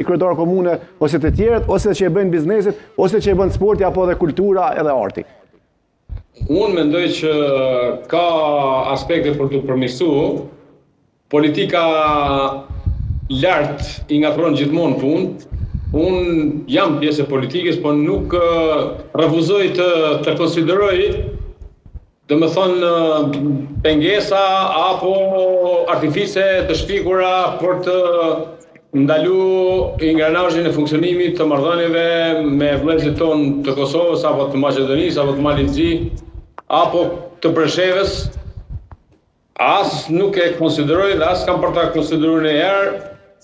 i kryetar komune, ose të tjerët, ose që e bëjnë biznesit, ose që e bëjnë sporti apo dhe kultura edhe arti? Unë mendoj që ka aspekte për të përmirësu, politika lartë i ngatron gjithmonë punë. Unë jam pjesë e politikës, por nuk refuzoj të konsideroj, dhe me thonë, pengesa apo artifice të shpikura për të ndalu ingranazhin e funksionimit të marrëdhënieve me vëllezërit tonë të Kosovës, apo të Maqedonisë, apo të Malit-Zi, apo të Preshevës. As nuk e konsideroj dhe as kam për ta konsideruar në herë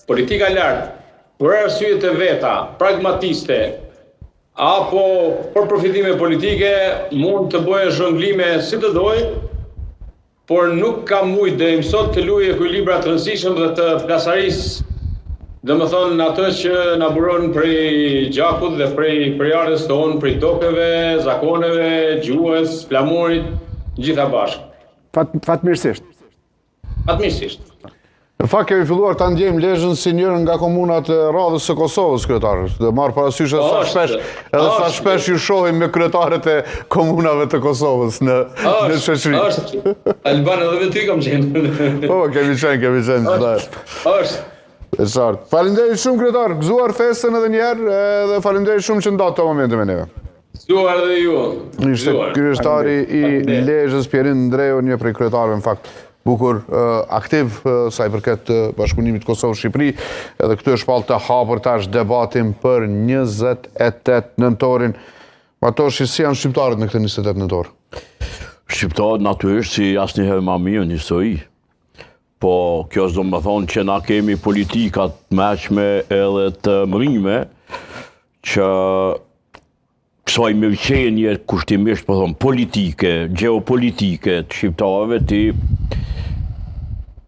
politika lartë, për arsye të veta, pragmatiste, apo për përfitime politike, mund të bëjë zhonglime si të doj, por nuk ka mujt dhe mësot të luajë ekuilibra të rëndësishëm dhe të plasaris, dhe më thonë atë që na buron prej gjakut dhe prej artës tonë, prej tokeve, zakoneve, gjuhës, flamurit, gjitha bashkë. Fatmirësisht. Fatmirësisht. Në fakt kemi filluar ta ndjejmë Lezhën si njërin nga komunat e radhës së Kosovës, kryetar. Dhe marr parasysh sa shpesh ju shohim me kryetarët e komunave të Kosovës në shoqëri. Është. Alban edhe me ty kam qenë. Po, kemi qenë. Është. E qartë. Faleminderit shumë kryetar, gëzuar festën edhe një herë dhe faleminderit shumë që ndatë këto momente me neve. Gëzuar edhe ju. Ishte kryetari i Lezhës Pierin Ndreu, një prej kryetarëve në fakt bukur, aktiv sa i përket bashkëpunimit Kosovë-Shqipëri, edhe këtu është shpallë të hapur tash debatin për 28 nëntorin. Matoshi, si janë shqiptarët në këtë 28 nëntor? Shqiptarët natyrisht si asnjëherë më mirë në histori. Po kjo s'do më thonë që na kemi politikat mëshme edhe të mërime që kësaj mirëqenie kushtimisht po thonë politike, geopolitike të shqiptarëve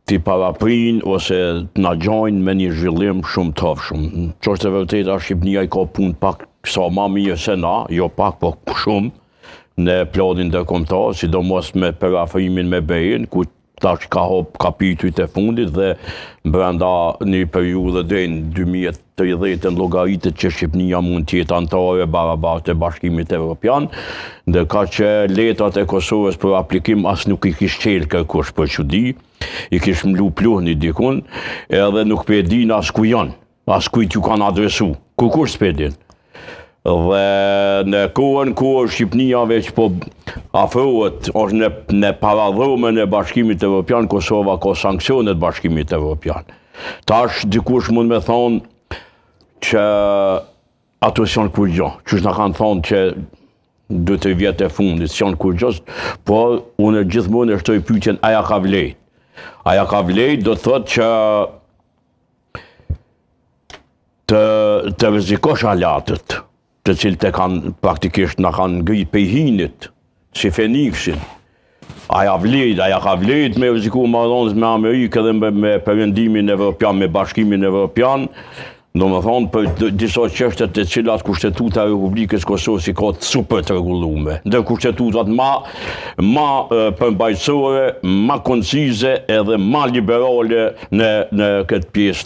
ti paraprin ose na gjojnë me një zhvillim shumë të hapshëm. Ç'është e vërteta, Shqipëria i ka punë pak sa më mirë se na, jo pak, po shumë në planin ndërkombëtar, sidomos me parafrimin me BE-n, ku tash ka hop kapitujt e fundit dhe brenda një periudhë deri në 2030 llogaritet që Shqipëria mund të jetë anëtare barabartë e Bashkimit Evropian, ndërka që letrat e Kosovës për aplikim as nuk i kishte qelë kërkush për çudi, i kishte mlu pluhni dikun, edhe nuk pe din as ku janë, as kujt ju kanë adresu, kërkush s'pe din. Dhe në kohën kur Shqipënia veç po afrohet është në paradhomën e Bashkimit Evropian, Kosova ka sanksionet Bashkimit Evropian. Tash dikush mund me thonë që ato s'janë kur gjë, që na kanë thonë që 2-3 vjet e fundit s'janë kur gjë, por unë gjithmonë e shtoj pyetjen a ja ka vlerë. A ja ka vlerë do të thotë që të rrezikosh alatët, të cilët e kanë praktikisht na kanë ngrit pe hinit, si Feniksin. A ja ka vlerë me rreziku marrëdhënies me Amerikën dhe me perëndimin evropian, me Bashkimin Evropian, domethënë për disa çështje të cilat Kushtetuta e Republikës Kosovës i ka super të rregulluar. Ndër kushtetutat ma përmbajtësore, ma koncize edhe ma liberale në këtë pjesë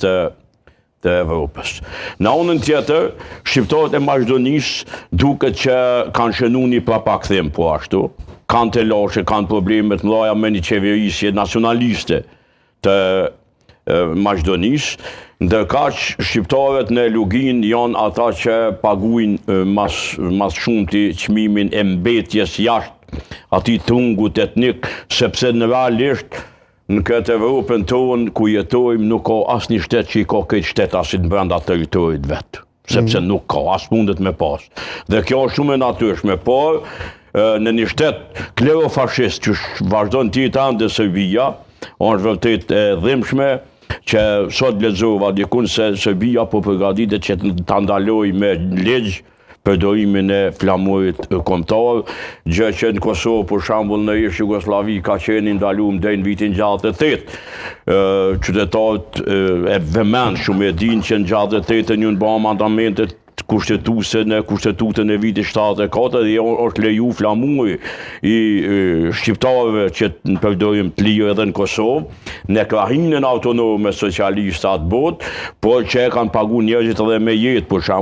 të Evropës. Në anën tjetër, shqiptarët e Maqedonisë duket që kanë shënuar një prapakthim po ashtu. Kanë të lashe, kanë probleme të mëdha me një qeverisje nacionaliste të Maqedonisë, ndërkaq shqiptarët në Lugin janë ata që paguajnë mas shumti çmimin e mbetjes jashtë atij trungut etnik, sepse në realisht në këtë Evropën tonë ku jetojmë nuk ka asnjë shtet që i ka këtë shtetasit brenda territorit vet, sepse nuk ka, as mundet me pas. Dhe kjo është shumë e natyrshme, por në një shtet klerofashist që vazhdon të jetë ande Serbia, është vërtet e dhimbshme që sot lexova dikun se Serbia po përgatitet që ta ndalojë me ligj përdorimin e flamurit kombëtar, gjë që në Kosovë, për shembull, në ish Jugosllavi ka qenë ndaluar deri në vitin 68. Qytetarët e vëmendshëm e dinë që në 68 ju bën mandamentet kushtetuse në kushtetutën e vitit 74 dhe është leju flamuji i shqiptarëve që të përdorim të lirë edhe në Kosovë në krahinën autonome socialiste atë botë, por që e kanë pagu njerëzit edhe me jetë, për